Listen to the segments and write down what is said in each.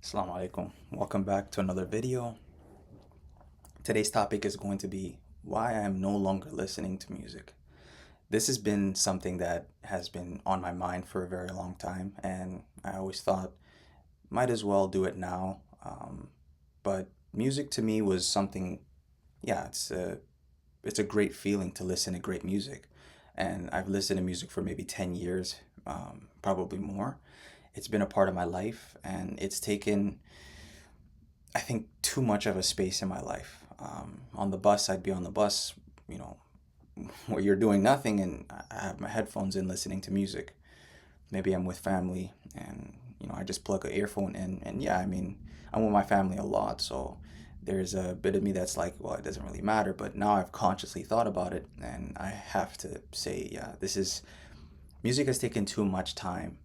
Salam aleikum. Welcome back to another video. Today's topic is going to be why I am no longer listening to music. This has been something that has been on my mind for a very long time, and I always thought might as well do it now. But music to me was something, yeah, it's a great feeling to listen to great music, and I've listened to music for maybe 10 years, probably more. It's been a part of my life, and it's taken I think too much of a space in my life. On the bus, I'd be on the bus, you know, where you're doing nothing, and I have my headphones in listening to music. Maybe I'm with family, and I just plug an earphone in, and yeah, I mean, I'm with my family a lot, so there's a bit of me that's like, well, it doesn't really matter. But now I've consciously thought about it, and I have to say, yeah, this is music has taken too much time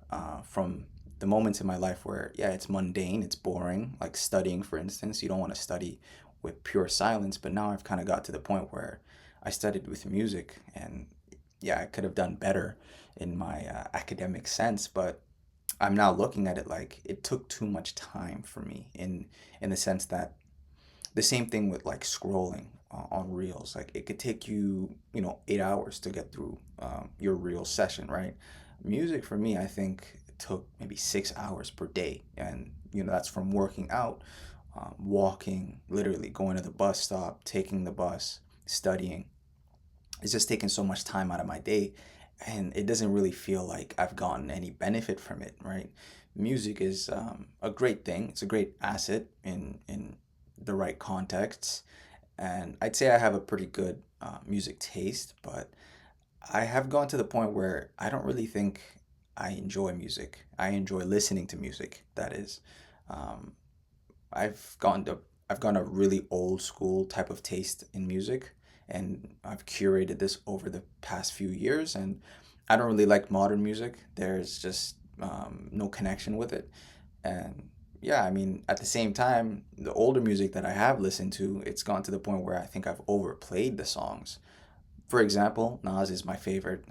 from the moments in my life where, yeah, it's mundane, it's boring, like studying, for instance. You don't want to study with pure silence, but now I've kind of got to the point where I studied with music, and yeah, I could have done better in my academic sense, but I'm now looking at it like it took too much time for me in the sense that the same thing with like scrolling on reels. Like it could take you 8 hours to get through your reel session, right? Music for me, I think took maybe 6 hours per day, and that's from working out, walking, literally going to the bus stop, taking the bus, studying. It's just taking so much time out of my day, and it doesn't really feel like I've gotten any benefit from it, right? Music is a great thing. It's a great asset in the right contexts, and I'd say I have a pretty good music taste, but I have gone to the point where I don't really think I enjoy music. I enjoy listening to music, that is. Um, I've gone to I've gone a really old school type of taste in music, and I've curated this over the past few years, and I don't really like modern music. There's just no connection with it. And yeah, I mean, at the same time, the older music that I have listened to, it's gone to the point where I think I've overplayed the songs. For example, Nas is my favorite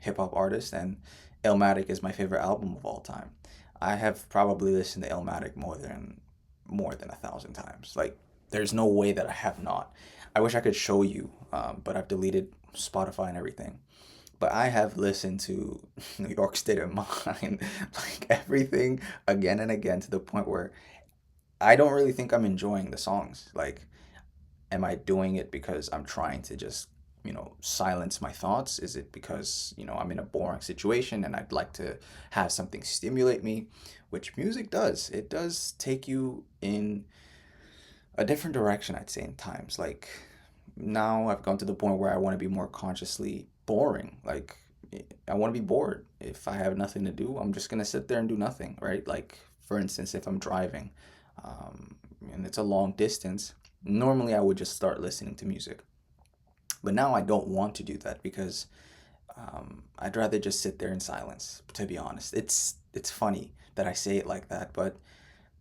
hip hop artist, and Illmatic is my favorite album of all time. I have probably listened to Illmatic more than 1,000 times. Like, there's no way that I have not. I wish I could show you, but I've deleted Spotify and everything. But I have listened to New York State of Mind, like everything again and again to the point where I don't really think I'm enjoying the songs. Like, am I doing it because I'm trying to just, silence my thoughts? Is it because, I'm in a boring situation and I'd like to have something stimulate me, which music does. It does take you in a different direction, I'd say, in times. Like, now I've gone to the point where I want to be more consciously boring. Like, I want to be bored. If I have nothing to do, I'm just going to sit there and do nothing, right? Like, for instance, if I'm driving and it's a long distance, normally I would just start listening to music. But now I don't want to do that because I'd rather just sit there in silence, to be honest. It's funny that I say it like that, but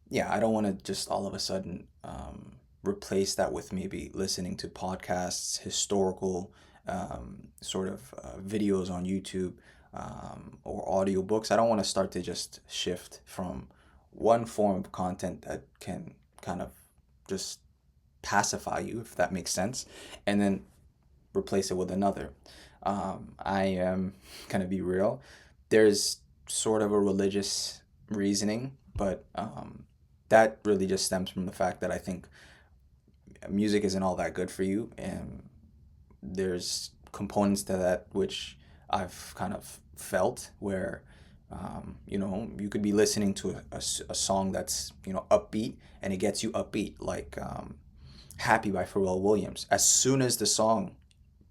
yeah, I don't want to just all of a sudden replace that with maybe listening to podcasts, historical sort of videos on YouTube, or audiobooks. I don't want to start to just shift from one form of content that can kind of just pacify you, if that makes sense, and then replace it with another. I am gonna be real. There's sort of a religious reasoning, but that really just stems from the fact that I think music isn't all that good for you, and there's components to that which I've kind of felt where you could be listening to a song that's upbeat, and it gets you upbeat, like Happy by Pharrell Williams. As soon as the song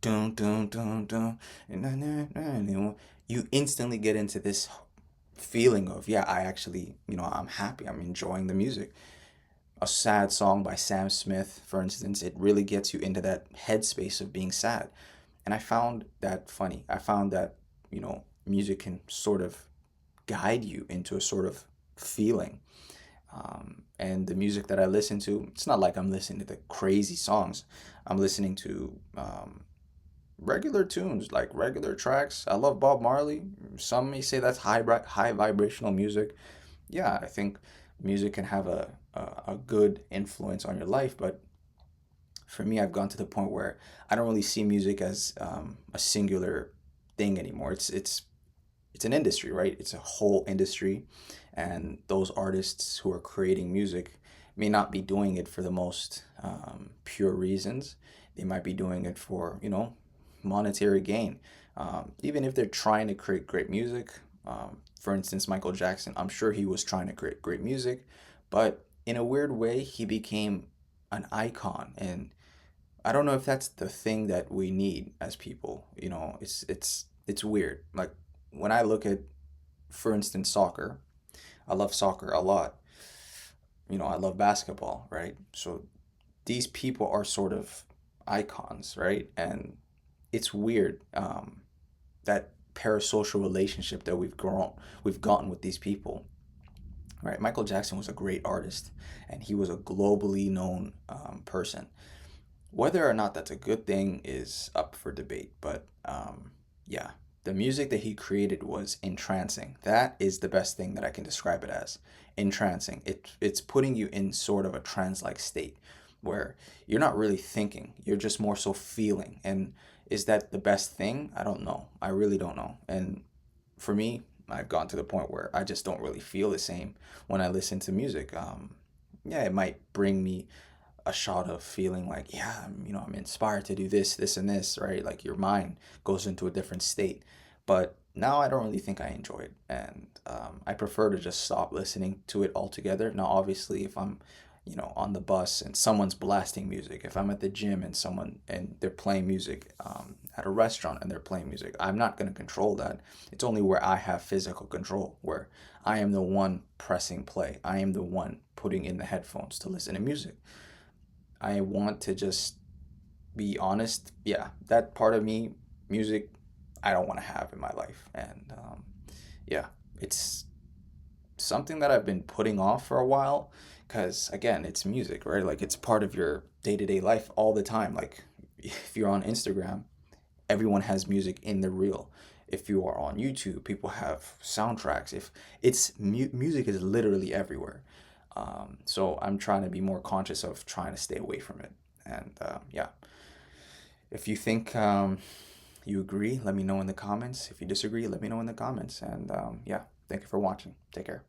dun dun dun dun na, na, na, na, you instantly get into this feeling of, yeah, I actually, I'm happy, I'm enjoying the music. A sad song by Sam Smith, for instance, it really gets you into that headspace of being sad. And I found that funny. I found that, music can sort of guide you into a sort of feeling. And the music that I listen to, it's not like I'm listening to the crazy songs. I'm listening to regular tunes, like regular tracks. I love Bob Marley. Some may say that's high vibrational music. Yeah, I think music can have a good influence on your life, but for me, I've gone to the point where I don't really see music as a singular thing anymore. It's an industry, right? It's a whole industry, and those artists who are creating music may not be doing it for the most pure reasons. They might be doing it for, monetary gain. Even if they're trying to create great music, for instance, Michael Jackson, I'm sure he was trying to create great music, but in a weird way, he became an icon. And I don't know if that's the thing that we need as people. It's weird. Like when I look at, for instance, soccer, I love soccer a lot. I love basketball, right? So these people are sort of icons, right? And it's weird, that parasocial relationship that we've gotten with these people, right? Michael Jackson was a great artist, and he was a globally known person. Whether or not that's a good thing is up for debate, but yeah, the music that he created was entrancing. That is the best thing that I can describe it as. Entrancing. It's putting you in sort of a trance-like state where you're not really thinking, you're just more so feeling. And is that the best thing? I don't know. I really don't know. And for me, I've gone to the point where I just don't really feel the same when I listen to music. Yeah, it might bring me a shot of feeling like, yeah, I'm inspired to do this, this, and this, right? Like your mind goes into a different state. But now I don't really think I enjoy it, and I prefer to just stop listening to it altogether. Now, obviously, if I'm, on the bus and someone's blasting music, if I'm at the gym and they're playing music, at a restaurant and they're playing music, I'm not going to control that. It's only where I have physical control, where I am the one pressing play. I am the one putting in the headphones to listen to music. I want to just be honest. Yeah, that part of me, music, I don't want to have in my life. And yeah, it's something that I've been putting off for a while because, again, it's music, right? Like it's part of your day to day life all the time. Like if you're on Instagram, everyone has music in the reel. If you are on YouTube, people have soundtracks. If music is literally everywhere. So I'm trying to be more conscious of trying to stay away from it. And yeah, if you think you agree, let me know in the comments. If you disagree, let me know in the comments. And yeah, thank you for watching. Take care.